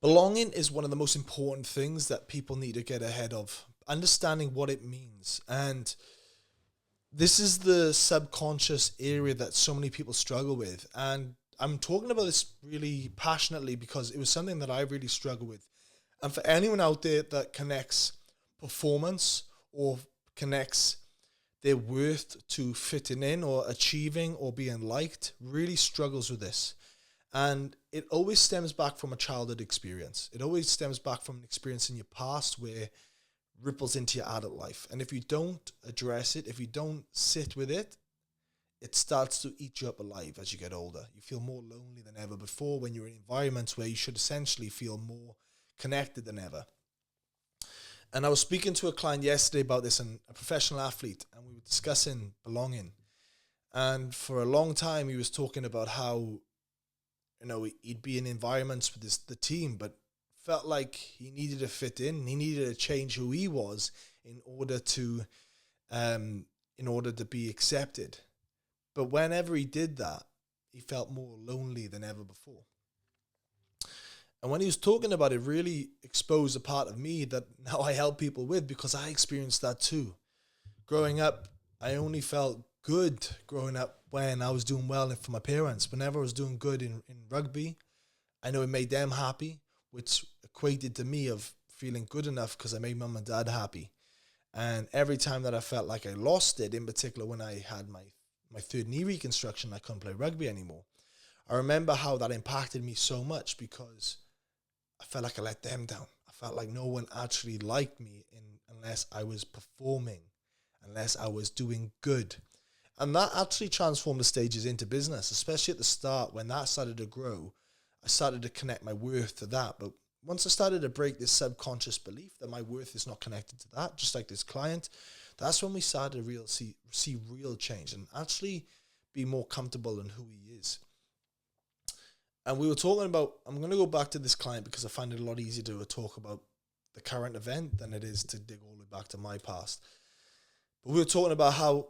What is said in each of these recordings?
Belonging is one of the most important things that people need to get ahead of. Understanding what it means. And this is the subconscious area that so many people struggle with. And I'm talking about this really passionately because it was something that I really struggle with. And for anyone out there that connects performance or connects their worth to fitting in or achieving or being liked, really struggles with this. And it always stems back from a childhood experience. It always stems back from an experience in your past where ripples into your adult life. And if you don't address it, if you don't sit with it, it starts to eat you up alive as you get older. You feel more lonely than ever before when you're in environments where you should essentially feel more connected than ever. And I was speaking to a client yesterday about this, and a professional athlete, and we were discussing belonging. And for a long time, he was talking about how, he'd be in environments with the team, but felt like he needed to fit in. He needed to change who he was in order to, be accepted. But whenever he did that, he felt more lonely than ever before. And when he was talking about it, really exposed a part of me that now I help people with, because I experienced that too. Growing up, I only felt good growing up when I was doing well for my parents. Whenever I was doing good in rugby, I know it made them happy, which equated to me of feeling good enough because I made mum and dad happy. And every time that I felt like I lost it, in particular when I had my third knee reconstruction, I couldn't play rugby anymore. I remember how that impacted me so much because I felt like I let them down. I felt like no one actually liked me unless I was performing, unless I was doing good. And that actually transformed the stages into business, especially at the start when that started to grow. I started to connect my worth to that. But once I started to break this subconscious belief that my worth is not connected to that, just like this client, that's when we started to see real change and actually be more comfortable in who he is. And we were talking about, I'm going to go back to this client because I find it a lot easier to talk about the current event than it is to dig all the way back to my past. But we were talking about how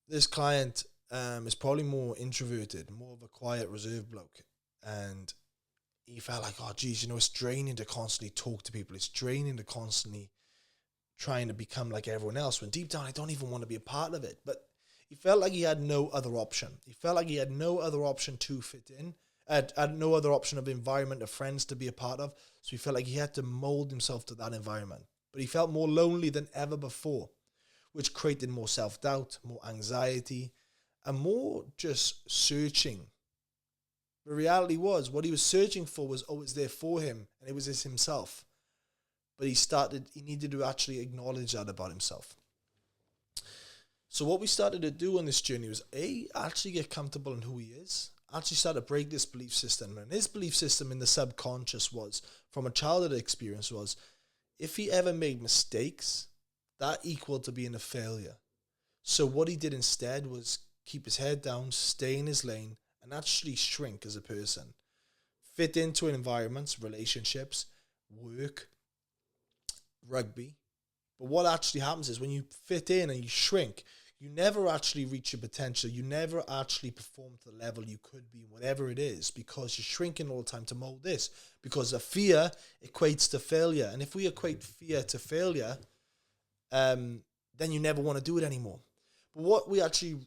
this client is probably more introverted, more of a quiet, reserved bloke. And he felt like, oh, geez, it's draining to constantly talk to people. It's draining to constantly trying to become like everyone else, when deep down I don't even want to be a part of it. But he felt like he had no other option. He felt like he had no other option to fit in, had no other option of environment of friends to be a part of. So he felt like he had to mold himself to that environment. But he felt more lonely than ever before, which created more self-doubt, more anxiety, and more just searching. The reality was what he was searching for was always there for him, and it was himself. But he needed to actually acknowledge that about himself. So what we started to do on this journey was actually get comfortable in who he is, actually start to break this belief system. And his belief system in the subconscious was, from a childhood experience, was if he ever made mistakes, that equaled to being a failure. So what he did instead was keep his head down, stay in his lane, and actually shrink as a person. Fit into environments, relationships, work, rugby. But what actually happens is when you fit in and you shrink, you never actually reach your potential. You never actually perform to the level you could be, whatever it is, because you're shrinking all the time to mold this. Because a fear equates to failure. And if we equate fear to failure, then you never want to do it anymore. But what we actually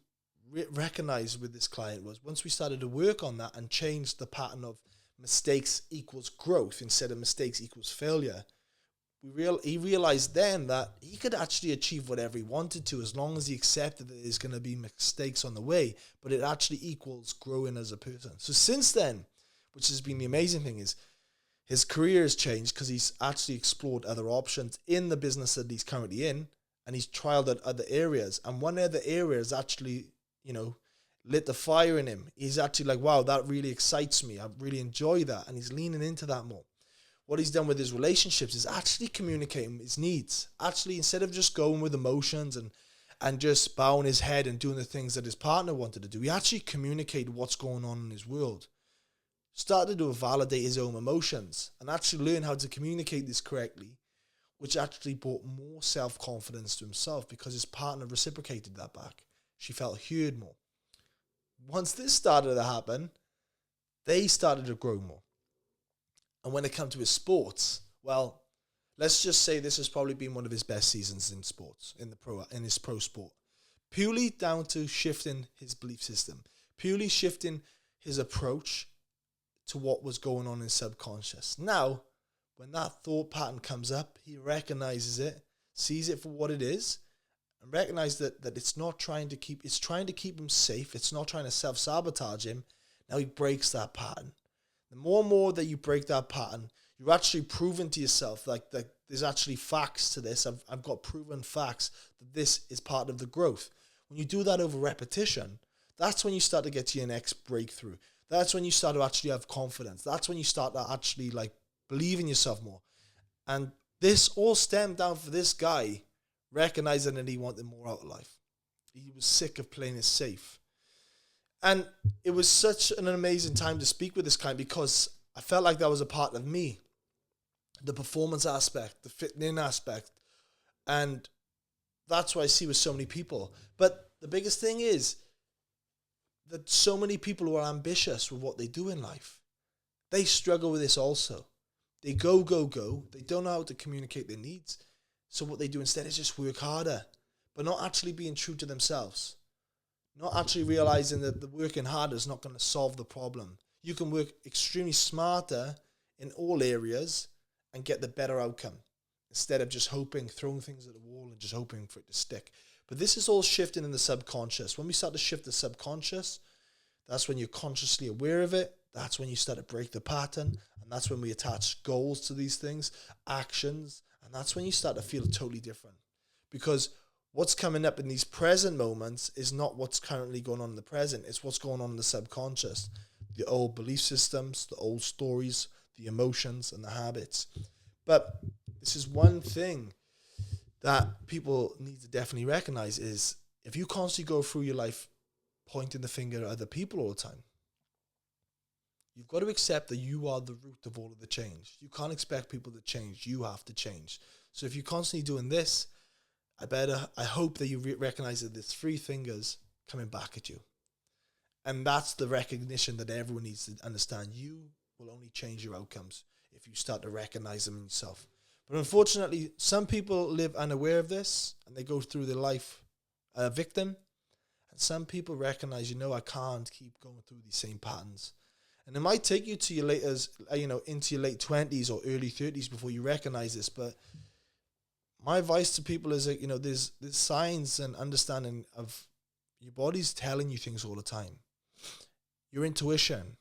recognized with this client was once we started to work on that and change the pattern of mistakes equals growth instead of mistakes equals failure, he realized then that he could actually achieve whatever he wanted to as long as he accepted that there's going to be mistakes on the way, but it actually equals growing as a person. So since then, which has been the amazing thing, is his career has changed because he's actually explored other options in the business that he's currently in, and he's trialed at other areas. And one other area is actually, lit the fire in him. He's actually like, wow, that really excites me. I really enjoy that. And he's leaning into that more. What he's done with his relationships is actually communicating his needs. Actually, instead of just going with emotions and just bowing his head and doing the things that his partner wanted to do, he actually communicated what's going on in his world. Started to validate his own emotions and actually learn how to communicate this correctly, which actually brought more self-confidence to himself because his partner reciprocated that back. She felt heard more. Once this started to happen, they started to grow more. And when it comes to his sports, well, let's just say this has probably been one of his best seasons in sports, in his pro sport. Purely down to shifting his belief system, purely shifting his approach to what was going on in his subconscious. Now, when that thought pattern comes up, he recognizes it, sees it for what it is, and recognizes that it's trying to keep him safe. It's not trying to self-sabotage him. Now he breaks that pattern. The more and more that you break that pattern, you're actually proving to yourself like that there's actually facts to this. I've got proven facts that this is part of the growth. When you do that over repetition, that's when you start to get to your next breakthrough. That's when you start to actually have confidence. That's when you start to actually like believe in yourself more. And this all stemmed down for this guy recognizing that he wanted more out of life. He was sick of playing it safe. And it was such an amazing time to speak with this guy because I felt like that was a part of me. The performance aspect, the fitting in aspect. And that's what I see with so many people. But the biggest thing is that so many people who are ambitious with what they do in life, they struggle with this also. They go. They don't know how to communicate their needs. So what they do instead is just work harder, but not actually being true to themselves. Not actually realizing that the working harder is not going to solve the problem. You can work extremely smarter in all areas and get the better outcome instead of just throwing things at the wall and just hoping for it to stick. But this is all shifting in the subconscious. When we start to shift the subconscious, that's when you're consciously aware of it. That's when you start to break the pattern. And that's when we attach goals to these things, actions. And that's when you start to feel totally different. Because what's coming up in these present moments is not what's currently going on in the present. It's what's going on in the subconscious. The old belief systems, the old stories, the emotions, and the habits. But this is one thing that people need to definitely recognize is if you constantly go through your life pointing the finger at other people all the time, you've got to accept that you are the root of all of the change. You can't expect people to change. You have to change. So if you're constantly doing this, I hope that you recognize that there's three fingers coming back at you. And that's the recognition that everyone needs to understand. You will only change your outcomes if you start to recognize them in yourself. But unfortunately, some people live unaware of this and they go through their life a victim. And some people recognize, I can't keep going through these same patterns. And it might take you to your into your late 20s or early 30s before you recognize this. But my advice to people is that, there's signs and understanding of your body's telling you things all the time. Your intuition,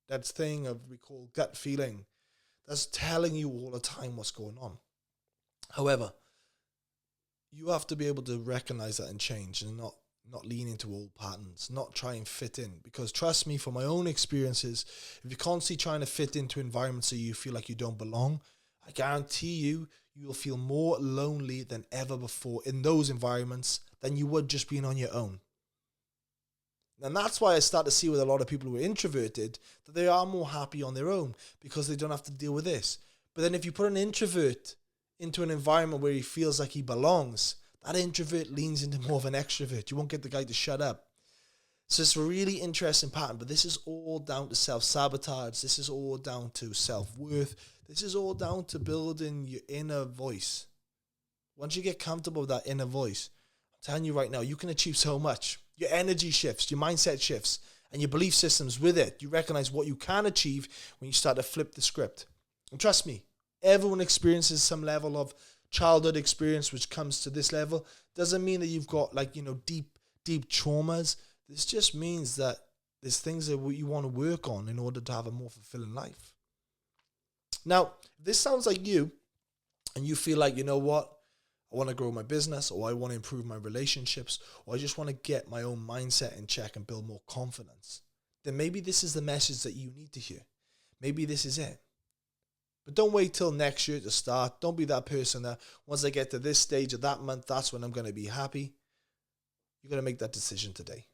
that thing we call gut feeling, that's telling you all the time what's going on. However, you have to be able to recognize that and change and not lean into old patterns, not try and fit in. Because trust me, from my own experiences, if you're constantly trying to fit into environments that you feel like you don't belong, I guarantee you'll feel more lonely than ever before in those environments than you would just being on your own. And that's why I start to see with a lot of people who are introverted that they are more happy on their own because they don't have to deal with this. But then if you put an introvert into an environment where he feels like he belongs, that introvert leans into more of an extrovert. You won't get the guy to shut up. So it's a really interesting pattern, but this is all down to self-sabotage. This is all down to self-worth. This is all down to building your inner voice. Once you get comfortable with that inner voice, I'm telling you right now, you can achieve so much. Your energy shifts, your mindset shifts, and your belief systems with it. You recognize what you can achieve when you start to flip the script. And trust me, everyone experiences some level of childhood experience which comes to this level. Doesn't mean that you've got deep traumas. This just means that there's things that you want to work on in order to have a more fulfilling life. Now, if this sounds like you, and you feel like, I want to grow my business, or I want to improve my relationships, or I just want to get my own mindset in check and build more confidence, then maybe this is the message that you need to hear. Maybe this is it. But don't wait till next year to start. Don't be that person that once I get to this stage of that month, that's when I'm going to be happy. You're going to make that decision today.